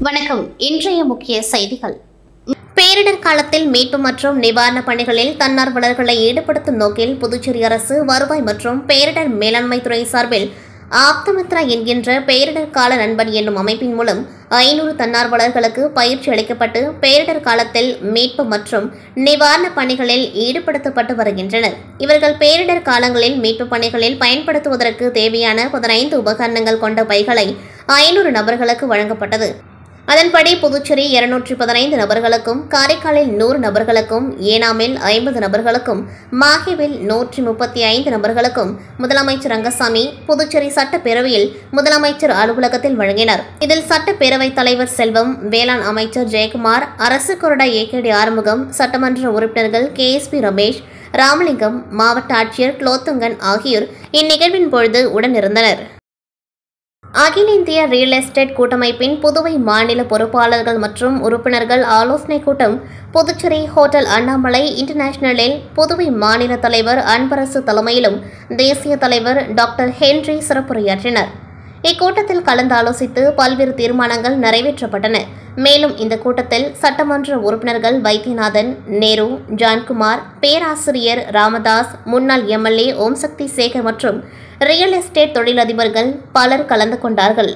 வணக்கம். இன்றைய முக்கிய செய்திகள். பேரிடர் காலத்தில் மீட்பு மற்றும் நிவாரணப் பணிகளில் தன்னார்வலர்களை ஈடுபடுத்தும் நோக்கில் புதுச்சேரி அரசு வருவாய் மற்றும் பேரிடர் மேலாண்மை துறை சார்பில் ஆப்தமித்ரா என்கின்ற பேரிடர் கால நண்பன் என்னும் அமைப்பின் மூலம் 500 தன்னார்வலர்களுக்கு பயிற்சி அளிக்கப்பட்டு பேரிடர் காலத்தில் மீட்பு மற்றும் நிவாரணப் பணிகளில் ஈடுபடுத்தப்பட்டு வருகின்றனர். இவர்கள் பேரிடர் காலங்களில் மீட்பு பணிகளில் பயன்படுத்துவதற்கு தேவையான 15 உபகரணங்கள் கொண்ட பைகளை 500 நபர்களுக்கு வழங்கப்பட்டது. அதன்படி புதுச்சேரி 215 நபர்களுக்கும், காரைக்காலில் 100 நபர்களுக்கும், ஏனாமில் 50 நபர்களுக்கும், மாஹேவில் 135 நபர்களுக்கும் முதலமைச்சர் ரங்கசாமி புதுச்சேரி சட்டப்பேரவையில் முதலமைச்சர் அலுவலகத்தில் வழங்கினார். இதில் சட்டப்பேரவைத் தலைவர் செல்வம், வேளாண் அமைச்சர் ஜெயக்குமார், அரசு கொறடா ஏகேடி ஆறுமுகம், சட்டமன்ற உறுப்பினர்கள் KSP ரமேஷ், ராமலிங்கம், மாவட்ட ஆட்சியர் குலோத்துங்கன் ஆகியோர் இந்நிகழ்வின் பொழுது உடனிருந்தனர். அகில இந்திய ரியல் எஸ்டேட் கூட்டமைப்பின் புதுவை மாநில பொறுப்பாளர்கள் மற்றும் உறுப்பினர்கள் ஆலோசனைக் கூட்டம் புதுச்சேரி ஹோட்டல் அண்ணாமலை இன்டர்நேஷனலில் புதுவை மாநில தலைவர் அன்பரசு தலைமையிலும் தேசிய தலைவர் டாக்டர் ஹென்றி சிறப்புரையாற்றினர். இக்கூட்டத்தில் கலந்தாலோசித்து பல்வேறு தீர்மானங்கள் நிறைவேற்றப்பட்டன. மேலும் இந்த கூட்டத்தில் சட்டமன்ற உறுப்பினர்கள் வைத்தியநாதன், நேரு, ஜான்குமார், பேராசிரியர் ராமதாஸ், முன்னாள் MLA ஓம்சக்தி சேகர் மற்றும் ரியல் எஸ்டேட் தொழிலதிபர்கள் பலர் கலந்து கொண்டார்கள்.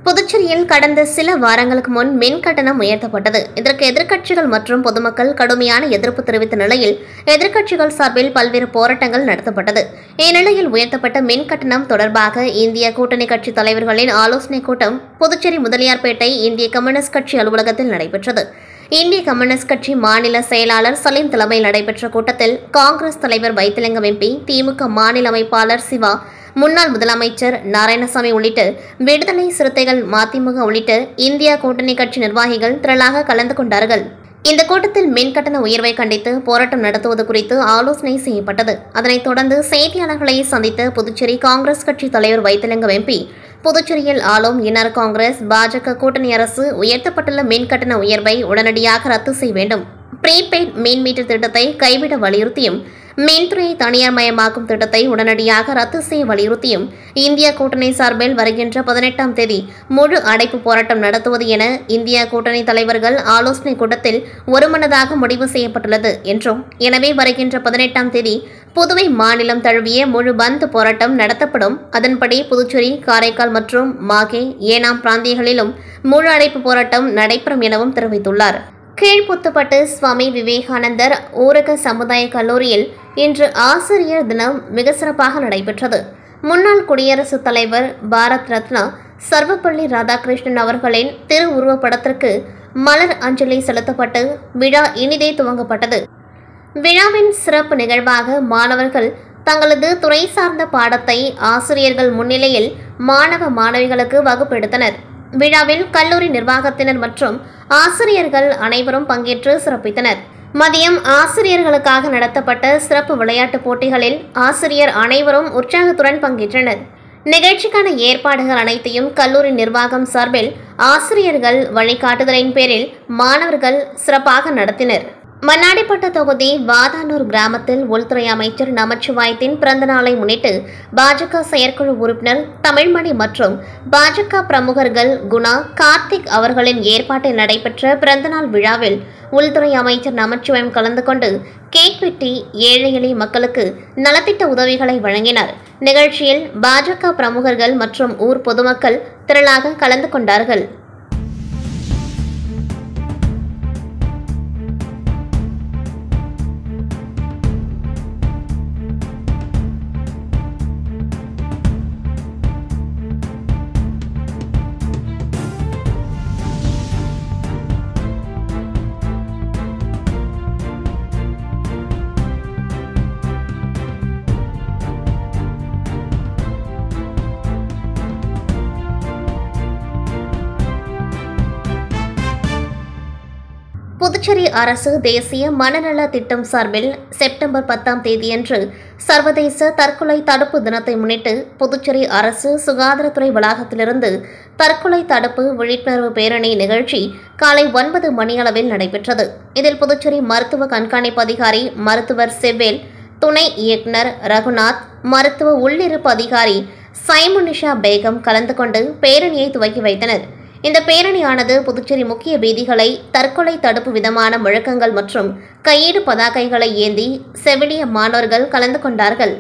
புதுச்சேரியில் கடந்த சில வாரங்களுக்கு முன் மின் கட்டணம் உயர்த்தப்பட்டது. இதற்கு எதிர்க்கட்சிகள் மற்றும் பொதுமக்கள் கடுமையான எதிர்ப்பு தெரிவித்த நிலையில் எதிர்க்கட்சிகள் சார்பில் பல்வேறு போராட்டங்கள் நடத்தப்பட்டது. இந்நிலையில் உயர்த்தப்பட்ட மின் கட்டணம் தொடர்பாக இந்திய கூட்டணி கட்சி தலைவர்களின் ஆலோசனைக் கூட்டம் புதுச்சேரி முதலியார்பேட்டை இந்திய கம்யூனிஸ்ட் கட்சி அலுவலகத்தில் நடைபெற்றது. இந்திய கம்யூனிஸ்ட் கட்சி மாநில செயலாளர் சலீம் தலைமையில் நடைபெற்ற கூட்டத்தில் காங்கிரஸ் தலைவர் வைத்திலிங்கம் MP, திமுக மாநில அமைப்பாளர் சிவா, முன்னாள் முதலமைச்சர் நாராயணசாமி உள்ளிட்ட விடுதலை சிறுத்தைகள் மதிமுக உள்ளிட்ட இந்தியா கூட்டணி கட்சி நிர்வாகிகள் திரளாக கலந்து கொண்டார்கள். இந்த கூட்டத்தில் மின் கட்டண உயர்வை கண்டித்து போராட்டம் நடத்துவது குறித்து ஆலோசனை செய்யப்பட்டது. அதனைத் தொடர்ந்து செய்தியாளர்களை சந்தித்த புதுச்சேரி காங்கிரஸ் கட்சி தலைவர் வைத்திலிங்கம் MP, புதுச்சேரியில் ஆளும் NR காங்கிரஸ் பாஜக கூட்டணி அரசு உயர்த்தப்பட்டுள்ள மின் கட்டண உயர்வை உடனடியாக ரத்து செய்ய வேண்டும், ப்ரீபெய்ட் மின் மீட்டர் திட்டத்தை கைவிட வலியுறுத்தியும், மின்துறையை தனியார் மயமாக்கும் திட்டத்தை உடனடியாக ரத்து செய்ய வலியுறுத்தியும் இந்தியா கூட்டணி சார்பில் வருகின்ற 18ஆம் தேதி முழு அடைப்பு போராட்டம் நடத்துவது என இந்தியா கூட்டணி தலைவர்கள் ஆலோசனைக் கூட்டத்தில் ஒருமனதாக முடிவு செய்யப்பட்டுள்ளது என்றும், எனவே வருகின்ற 18ஆம் தேதி புதுவை மாநிலம் தழுவிய முழு பந்த் போராட்டம் நடத்தப்படும். அதன்படி புதுச்சேரி, காரைக்கால் மற்றும் மாகே, ஏனாம் பிராந்தியங்களிலும் முழு அடைப்பு போராட்டம் நடைபெறும் எனவும் தெரிவித்துள்ளார். கீழ்புத்துப்பட்டு சுவாமி விவேகானந்தர் ஊரக சமுதாய கல்லூரியில் இன்று ஆசிரியர் தினம் மிக சிறப்பாக நடைபெற்றது. முன்னாள் குடியரசுத் தலைவர் பாரத் ரத்னா சர்வப்பள்ளி ராதாகிருஷ்ணன் அவர்களின் திருவுருவப்படத்திற்கு மலர் அஞ்சலி செலுத்தப்பட்டு விழா இனிதே துவங்கப்பட்டது. விழாவின் சிறப்பு நிகழ்வாக மாணவர்கள் தங்களது துறை சார்ந்த பாடத்தை ஆசிரியர்கள் முன்னிலையில் மாணவ மாணவிகளுக்கு வகுப்பெடுத்தனர். விழாவில் கல்லூரி நிர்வாகத்தினர் மற்றும் ஆசிரியர்கள் அனைவரும் பங்கேற்று சிறப்பித்தனர். மதியம் ஆசிரியர்களுக்காக நடத்தப்பட்ட சிறப்பு விளையாட்டுப் போட்டிகளில் ஆசிரியர் அனைவரும் உற்சாகத்துடன் பங்கேற்றனர். நிகழ்ச்சிக்கான ஏற்பாடுகள் அனைத்தையும் கல்லூரி நிர்வாகம் சார்பில் ஆசிரியர்கள் வழிகாட்டுதலின் பேரில் மாணவர்கள் சிறப்பாக நடத்தினர். மண்ணாடிப்பட்டு தொகுதி வாதானூர் கிராமத்தில் உள்துறை அமைச்சர் நமச்சிவாயத்தின் பிறந்த நாளை முன்னிட்டு பாஜக செயற்குழு உறுப்பினர் தமிழ்மணி மற்றும் பாஜக பிரமுகர்கள் குணா, கார்த்திக் அவர்களின் ஏற்பாட்டில் நடைபெற்ற பிறந்தநாள் விழாவில் உள்துறை அமைச்சர் நமச்சிவாயம் கலந்து கொண்டு கேக் வெட்டி ஏழை எளிய மக்களுக்கு நலத்திட்ட உதவிகளை வழங்கினார். நிகழ்ச்சியில் பாஜக பிரமுகர்கள் மற்றும் ஊர் பொதுமக்கள் திரளாக கலந்து கொண்டார்கள். புதுச்சேரி அரசு தேசிய மனநல திட்டம் சார்பில் செப்டம்பர் 10ஆம் தேதியன்று சர்வதேச தற்கொலை தடுப்பு தினத்தை முன்னிட்டு புதுச்சேரி அரசு சுகாதாரத்துறை வளாகத்திலிருந்து தற்கொலை தடுப்பு விழிப்புணர்வு பேரணி நிகழ்ச்சி காலை 9 மணியளவில் நடைபெற்றது. இதில் புதுச்சேரி மருத்துவ கண்காணிப்பு அதிகாரி மருத்துவர் செவ்வேல், துணை இயக்குநர் ரகுநாத், மருத்துவ உள்ளிருப்பு அதிகாரி சைமுனிஷா பேகம் கலந்து கொண்டு பேரணியை துவக்கி வைத்தனர். இந்த பேரணியானது புதுச்சேரி முக்கிய வீதிகளை தற்கொலை தடுப்பு விதமான முழக்கங்கள் மற்றும் கையீடு பதாகைகளை ஏந்தி செவிலிய மாணவர்கள் கலந்து கொண்டார்கள்.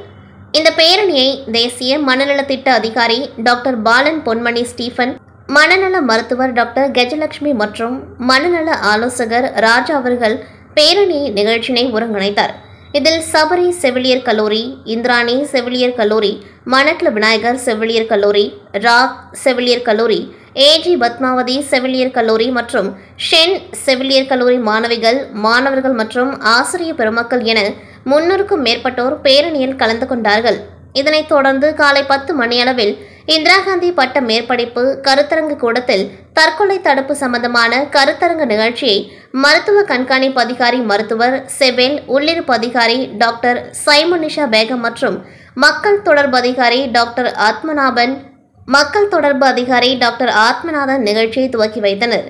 இந்த பேரணியை தேசிய மனநல திட்ட அதிகாரி டாக்டர் பாலன் பொன்மணி ஸ்டீபன், மனநல மருத்துவர் டாக்டர் கஜலட்சுமி மற்றும் மனநல ஆலோசகர் ராஜா அவர்கள் பேரணி நிகழ்ச்சியினை ஒருங்கிணைத்தார். இதில் சபரி செவிலியர் கல்லூரி, இந்திராணி செவிலியர் கல்லூரி, மணட்ல விநாயகர் செவிலியர் கல்லூரி, ராக் செவிலியர் கல்லூரி, ஏஜி பத்மாவதி செவிலியர் கல்லூரி மற்றும் ஷென் செவிலியர் கல்லூரி மாணவர்கள் மற்றும் ஆசிரிய பெருமக்கள் என 300க்கும் மேற்பட்டோர் பேரணியில் கலந்து கொண்டார்கள். இதனைத் தொடர்ந்து காலை 10 மணியளவில் இந்திரா காந்தி பட்ட மேற்படிப்பு கருத்தரங்கு கூடத்தில் தற்கொலை தடுப்பு சம்பந்தமான கருத்தரங்கு நிகழ்ச்சியை மருத்துவ கண்காணிப்பு அதிகாரி மருத்துவர் செவேல், உள்ளிருப்பு அதிகாரி டாக்டர் சைமுனிஷா பேகம் மற்றும் மக்கள் தொடர்பு அதிகாரி டாக்டர் ஆத்மநாதன் நிகழ்ச்சியை துவக்கி வைத்தனர்.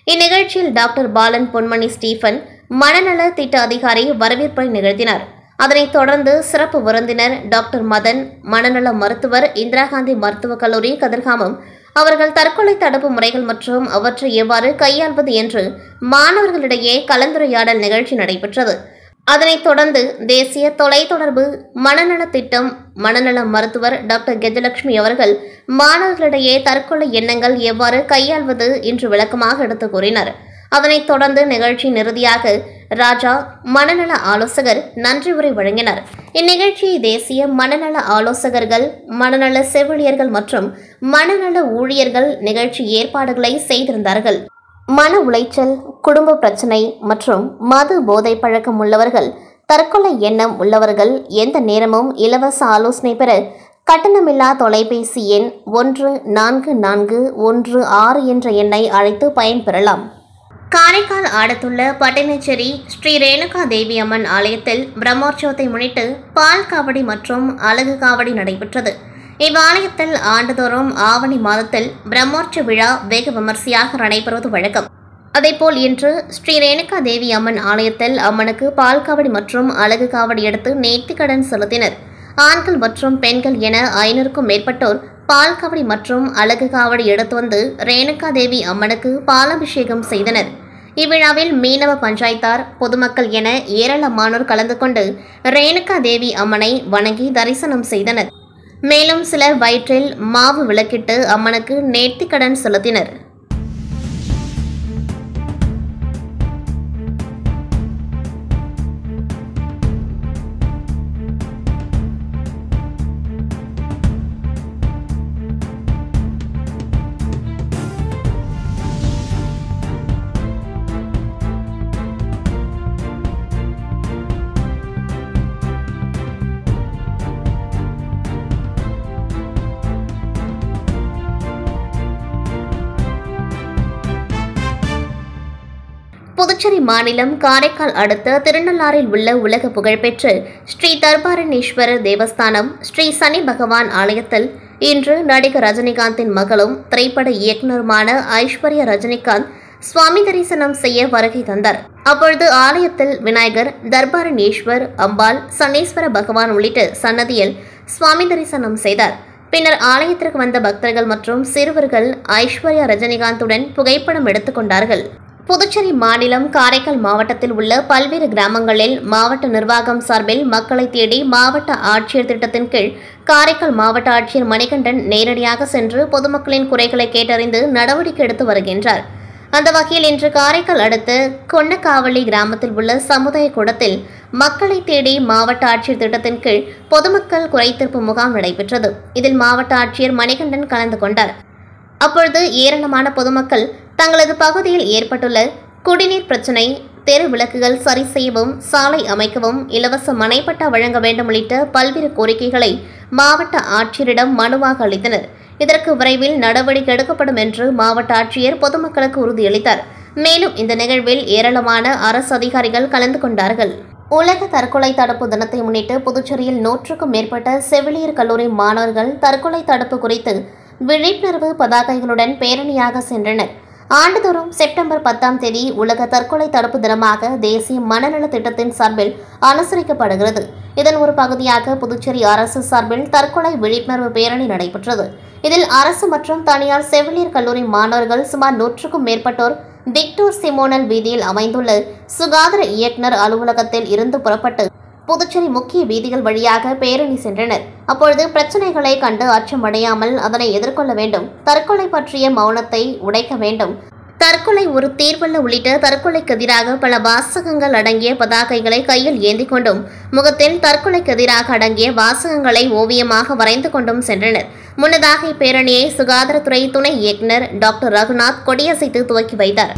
இந்நிகழ்ச்சியில் டாக்டர் பாலன் பொன்மணி ஸ்டீபன் மனநல திட்ட அதிகாரி வரவேற்பை நிகழ்த்தினார். அதனைத் தொடர்ந்து சிறப்பு விருந்தினர் டாக்டர் மதன், மனநல மருத்துவர், இந்திரா காந்தி மருத்துவக் கல்லூரி கதிர்காமம் அவர்கள் தற்கொலை தடுப்பு முறைகள் மற்றும் அவற்றை எவ்வாறு கையாள்வது என்று மாணவர்களிடையே கலந்துரையாடல் நிகழ்ச்சி நடைபெற்றது. அதனைத் தொடர்ந்து தேசிய தொலைத்தொடர்பு மனநல திட்டம் மனநல மருத்துவர் டாக்டர் கஜலட்சுமி அவர்கள் மாணவர்களிடையே தற்கொலை எண்ணங்கள் எவ்வாறு கையாள்வது என்று விளக்கமாக எடுத்துக் கூறினார். அதனைத் தொடர்ந்து நிகழ்ச்சியின் இறுதியாக ராஜா, மனநல ஆலோசகர் நன்றி உரை வழங்கினார். இந்நிகழ்ச்சியை தேசிய மனநல ஆலோசகர்கள், மனநல செவிலியர்கள் மற்றும் மனநல ஊழியர்கள் நிகழ்ச்சி ஏற்பாடுகளை செய்திருந்தார்கள். மன உளைச்சல், குடும்ப பிரச்சனை மற்றும் மது போதை பழக்கம் உள்ளவர்கள், தற்கொலை எண்ணம் உள்ளவர்கள் எந்த நேரமும் இலவச ஆலோசனை பெற கட்டணமில்லா தொலைபேசி எண் 144116 என்ற எண்ணை அழைத்து பயன்பெறலாம். காரைக்கால் ஆடத்துள்ள பட்டினச்சேரி ஸ்ரீ ரேணுகா தேவி அம்மன் ஆலயத்தில் பிரம்மோற்சவத்தை முன்னிட்டு பால் காவடி மற்றும் அலகு காவடி நடைபெற்றது. இவ்வாலயத்தில் ஆண்டுதோறும் ஆவணி மாதத்தில் பிரம்மோற்சவ விழா வெகு விமர்சையாக நடைபெறுவது வழக்கம். அதேபோல் இன்று ஸ்ரீ ரேணுகா தேவி அம்மன் ஆலயத்தில் அம்மனுக்கு பால் காவடி மற்றும் அலகு காவடி எடுத்து நேர்த்திக்கடன் செலுத்தினர். ஆண்கள் மற்றும் பெண்கள் என 500க்கும் மேற்பட்டோர் பால் காவடி மற்றும் அலகு காவடி எடுத்து வந்து ரேணுகா தேவி அம்மனுக்கு பாலாபிஷேகம் செய்தனர். இவ்விழாவில் மீனவ பஞ்சாயத்தார், பொதுமக்கள் என ஏராளமானோர் கலந்து கொண்டு ரேணுகா தேவி அம்மனை வணங்கி தரிசனம் செய்தனர். மேலும் சிலர் வயிற்றில் மாவு விளக்கிட்டு அம்மனுக்கு நேர்த்திக்கடன் செலுத்தினர். புதுச்சேரி மாநிலம் காரைக்கால் அடுத்த திருநள்ளாறில் உள்ள உலக புகழ்பெற்ற ஸ்ரீ தர்பாரண்யேஸ்வரர் தேவஸ்தானம் ஸ்ரீ சனி பகவான் ஆலயத்தில் இன்று நடிகர் ரஜினிகாந்தின் மகளும் திரைப்பட இயக்குநருமான ஐஸ்வர்யா ரஜினிகாந்த் சுவாமி தரிசனம் செய்ய வருகை தந்தார். அப்பொழுது ஆலயத்தில் விநாயகர், தர்பாரண்யேஸ்வர், அம்பாள், சனீஸ்வர பகவான் உள்ளிட்ட சன்னதியில் சுவாமி தரிசனம் செய்தார். பின்னர் ஆலயத்திற்கு வந்த பக்தர்கள் மற்றும் சிறுவர்கள் ஐஸ்வர்யா ரஜினிகாந்துடன் புகைப்படம் எடுத்துக் கொண்டார்கள். புதுச்சேரி மாநிலம் காரைக்கால் மாவட்டத்தில் உள்ள பல்வேறு கிராமங்களில் மாவட்ட நிர்வாகம் சார்பில் மக்களை தேடி மாவட்ட ஆட்சியர் திட்டத்தின் கீழ் காரைக்கால் மாவட்ட ஆட்சியர் மணிகண்டன் நேரடியாக சென்று பொதுமக்களின் குறைகளை கேட்டறிந்து நடவடிக்கை எடுத்து வருகின்றார். அந்த வகையில் இன்று காரைக்கால் அடுத்த கொன்னக்காவளி கிராமத்தில் உள்ள சமுதாய கூடத்தில் மக்களை தேடி மாவட்ட ஆட்சியர் திட்டத்தின் கீழ் பொதுமக்கள் குறைதீர்ப்பு முகாம் நடைபெற்றது. இதில் மாவட்ட ஆட்சியர் மணிகண்டன் கலந்து கொண்டார். அப்பொழுது ஏராளமான பொதுமக்கள் தங்களது பகுதியில் ஏற்பட்டுள்ள குடிநீர் பிரச்சினை, தெரு விளக்குகள் சரி செய்யவும், சாலை அமைக்கவும், இலவச மனைப்பட்டா வழங்க வேண்டும் உள்ளிட்ட பல்வேறு கோரிக்கைகளை மாவட்ட ஆட்சியரிடம் மனுவாக அளித்தனர். இதற்கு விரைவில் நடவடிக்கை எடுக்கப்படும் என்று மாவட்ட ஆட்சியர் பொதுமக்களுக்கு உறுதியளித்தார். மேலும் இந்த நிகழ்வில் ஏராளமான அரசு அதிகாரிகள் கலந்து கொண்டார்கள். உலக தற்கொலை தடுப்பு தினத்தை முன்னிட்டு புதுச்சேரியில் 100க்கும் மேற்பட்ட செவிலியர் கல்லூரி மாணவர்கள் தற்கொலை தடுப்பு குறித்து விழிப்புணர்வு பதாகைகளுடன் பேரணியாக சென்றனர். ஆண்டுதோறும் செப்டம்பர் 10ஆம் தேதி உலக தற்கொலை தடுப்பு தினமாக தேசிய மனநல திட்டத்தின் சார்பில் அனுசரிக்கப்படுகிறது. இதன் ஒரு பகுதியாக புதுச்சேரி அரசு சார்பில் தற்கொலை விழிப்புணர்வு பேரணி நடைபெற்றது. இதில் அரசு மற்றும் தனியார் செவிலியர் கல்லூரி மாணவர்கள் சுமார் 100க்கும் மேற்பட்டோர் விக்டோர் சிமோனல் வீதியில் அமைந்துள்ள சுகாதார இயக்குநர் அலுவலகத்தில் இருந்து புறப்பட்டு புதுச்சேரி முக்கிய வீதிகள் வழியாக பேரணி சென்றனர். அப்பொழுது பிரச்சனைகளை கண்டு அச்சமடையாமல் அதனை எதிர்கொள்ள வேண்டும், தற்கொலை பற்றிய மௌனத்தை உடைக்க வேண்டும், தற்கொலை ஒரு தீர்வல்ல உள்ளிட்ட தற்கொலைக்கு எதிராக பல வாசகங்கள் அடங்கிய பதாகைகளை கையில் ஏந்தி கொண்டும் முகத்தில் தற்கொலைக்கு எதிராக அடங்கிய வாசகங்களை ஓவியமாக வரைந்து கொண்டும் சென்றனர். முன்னதாக இப்பேரணியை சுகாதாரத்துறை துணை இயக்குநர் டாக்டர் ரகுநாத் கொடியசைத்து துவக்கி வைத்தார்.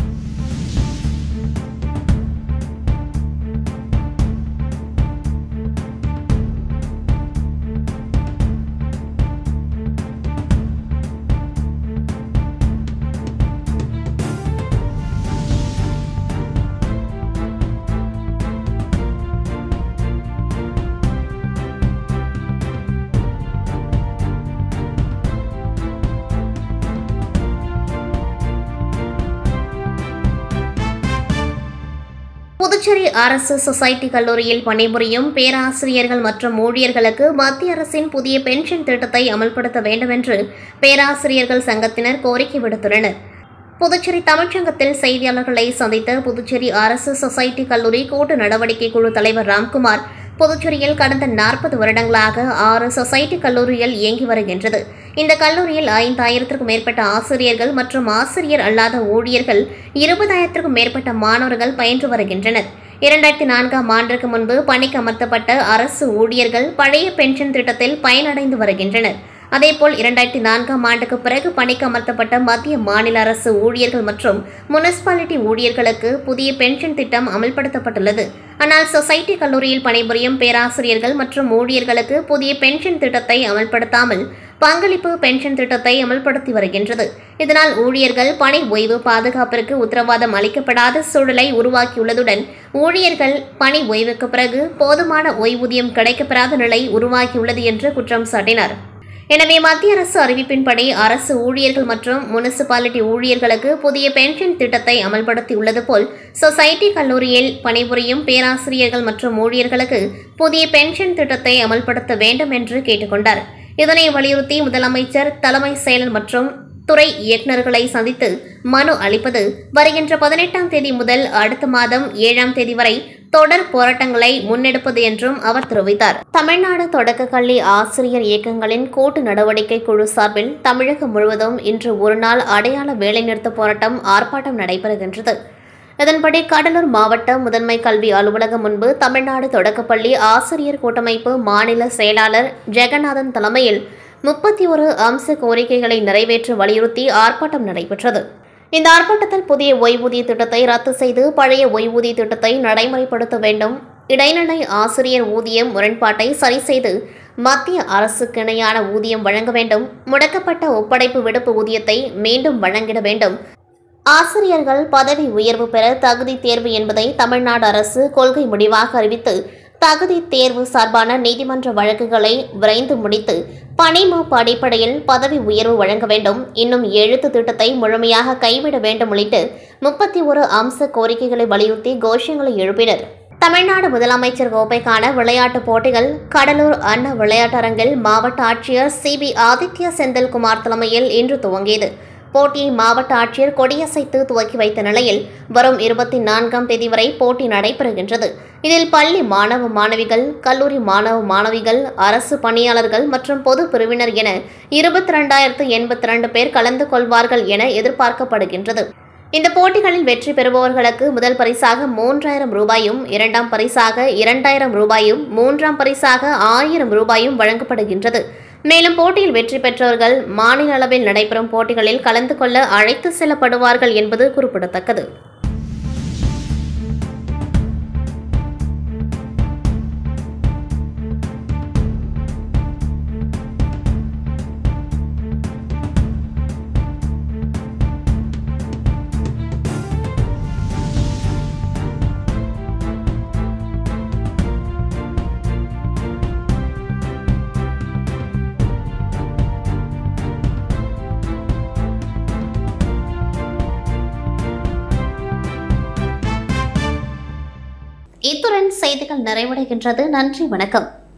புதுச்சேரி அரசு சொசைட்டி கல்லூரியில் பணிபுரியும் பேராசிரியர்கள் மற்றும் ஊழியர்களுக்கு மத்திய அரசின் புதிய பென்ஷன் திட்டத்தை அமல்படுத்த வேண்டும் என்று பேராசிரியர்கள் சங்கத்தினர் கோரிக்கை விடுத்துள்ளனர். புதுச்சேரி தமிழ்ச்சங்கத்தில் செய்தியாளர்களை சந்தித்த புதுச்சேரி அரசு சொசைட்டி கல்லூரி கூட்டு நடவடிக்கை குழு தலைவர் ராம்குமார், புதுச்சேரியில் கடந்த 40 வருடங்களாக 6 சொசைட்டி கல்லூரிகள் இயங்கி வருகின்றது. இந்த கல்லூரியில் 5000க்கும் மேற்பட்ட ஆசிரியர்கள் மற்றும் ஆசிரியர் அல்லாத ஊழியர்கள் 20,000க்கும் மேற்பட்ட மாணவர்கள் பயின்று வருகின்றனர். 2004ஆம் ஆண்டிற்கு முன்பு பணிக்கு அமர்த்தப்பட்ட அரசு ஊழியர்கள் பழைய பென்ஷன் திட்டத்தில் பயனடைந்து வருகின்றனர். அதேபோல் 2004ஆம் ஆண்டுக்கு பிறகு பணிக்கு அமர்த்தப்பட்ட மத்திய மாநில அரசு ஊழியர்கள் மற்றும் முனிசிபாலிட்டி ஊழியர்களுக்கு புதிய பென்ஷன் திட்டம் அமல்படுத்தப்பட்டுள்ளது. ஆனால் சொசைட்டி கல்லூரியில் பணிபுரியும் பேராசிரியர்கள் மற்றும் ஊழியர்களுக்கு புதிய பென்ஷன் திட்டத்தை அமல்படுத்தாமல் பங்களிப்பு பென்ஷன் திட்டத்தை அமல்படுத்தி வருகின்றது. இதனால் ஊழியர்கள் பணி ஓய்வு பாதுகாப்பிற்கு உத்தரவாதம் அளிக்கப்படாத சூழலை உருவாக்கியுள்ளதுடன் ஊழியர்கள் பணி ஓய்வுக்கு பிறகு போதுமான ஓய்வூதியம் கிடைக்கப்பெறாத நிலை உருவாகியுள்ளது என்று குற்றம் சாட்டினார். எனவே மத்திய அரசு அறிவிப்பின்படி அரசு ஊழியர்கள் மற்றும் முனிசிபாலிட்டி ஊழியர்களுக்கு புதிய பென்ஷன் திட்டத்தை அமல்படுத்தியுள்ளது போல் சொசைட்டி கல்லூரியில் பணிபுரியும் பேராசிரியர்கள் மற்றும் ஊழியர்களுக்கு புதிய பென்ஷன் திட்டத்தை அமல்படுத்த வேண்டும் என்று கேட்டுக்கொண்டார். இதனை வலியுறுத்தி முதலமைச்சர், தலைமை செயலர் மற்றும் துறை இயக்குநர்களை சந்தித்து மனு அளிப்பது வருகின்ற 18ஆம் தேதி முதல் அடுத்த மாதம் 7ஆம் தேதி வரை தொடர் போராட்டங்களை முன்னெடுப்பது என்றும் அவர் தெரிவித்தார். தமிழ்நாடு தொடக்க கல்வி ஆசிரியர் இயக்கங்களின் கூட்டு நடவடிக்கை குழு சார்பில் தமிழகம் முழுவதும் இன்று ஒருநாள் அடையாள வேலைநிறுத்த போராட்டம் ஆர்ப்பாட்டம் நடைபெறுகின்றது. இதன்படி கடலூர் மாவட்ட முதன்மை கல்வி அலுவலகம் முன்பு தமிழ்நாடு தொடக்கப்பள்ளி ஆசிரியர் கூட்டமைப்பு மாநில செயலாளர் ஜெகநாதன் தலைமையில் 31 அம்ச கோரிக்கைகளை நிறைவேற்ற வலியுறுத்தி ஆர்ப்பாட்டம் நடைபெற்றது. இந்த ஆர்ப்பாட்டத்தில் புதிய ஓய்வூதிய திட்டத்தை ரத்து செய்து பழைய ஓய்வூதிய திட்டத்தை நடைமுறைப்படுத்த வேண்டும், இடைநிலை ஆசிரியர் ஊதியம் முரண்பாட்டை சரி செய்து மத்திய அரசுக்கு இணையான ஊதியம் வழங்க வேண்டும், முடக்கப்பட்ட ஒப்படைப்பு விடுப்பு ஊதியத்தை மீண்டும் வழங்கிட வேண்டும், ஆசிரியர்கள் பதவி உயர்வு பெற தகுதி தேர்வு என்பதை தமிழ்நாடு அரசு கொள்கை முடிவாக அறிவித்து தகுதி தேர்வு சார்பான நீதிமன்ற வழக்குகளை விரைந்து முடித்து பணிமூப்பு அடிப்படையில் பதவி உயர்வு வழங்க வேண்டும், இன்னும் எழுத்து திட்டத்தை முழுமையாக கைவிட வேண்டும் உள்ளிட்டு 31 அம்ச கோரிக்கைகளை வலியுறுத்தி கோஷங்களை எழுப்பினர். தமிழ்நாடு முதலமைச்சர் கோப்பைக்கான விளையாட்டுப் போட்டிகள் கடலூர் அண்ணா விளையாட்டரங்கில் மாவட்ட ஆட்சியர் CB ஆதித்ய செந்தில்குமார் தலைமையில் இன்று துவங்கியது. போட்டியை மாவட்ட ஆட்சியர் கொடியசைத்து துவக்கி வைத்த நிலையில் வரும் 24ஆம் தேதி வரை போட்டி நடைபெறுகின்றது. இதில் பள்ளி மாணவ மாணவிகள், கல்லூரி மாணவ மாணவிகள், அரசு பணியாளர்கள் மற்றும் பொது பிரிவினர் என 22,082 பேர் கலந்து கொள்வார்கள் என எதிர்பார்க்கப்படுகின்றது. இந்த போட்டிகளில் வெற்றி பெறுபவர்களுக்கு முதல் பரிசாக 3000 ரூபாயும், இரண்டாம் பரிசாக 2000 ரூபாயும், மூன்றாம் பரிசாக 1000 ரூபாயும் வழங்கப்படுகின்றது. மேலும் போட்டியில் வெற்றி பெற்றவர்கள் மாநில அளவில் நடைபெறும் போட்டிகளில் கலந்து கொள்ள அழைத்து செல்லப்படுவார்கள் என்பது குறிப்பிடத்தக்கது. இத்துடன் செய்திகள் நிறைவடைகின்றது. நன்றி, வணக்கம்.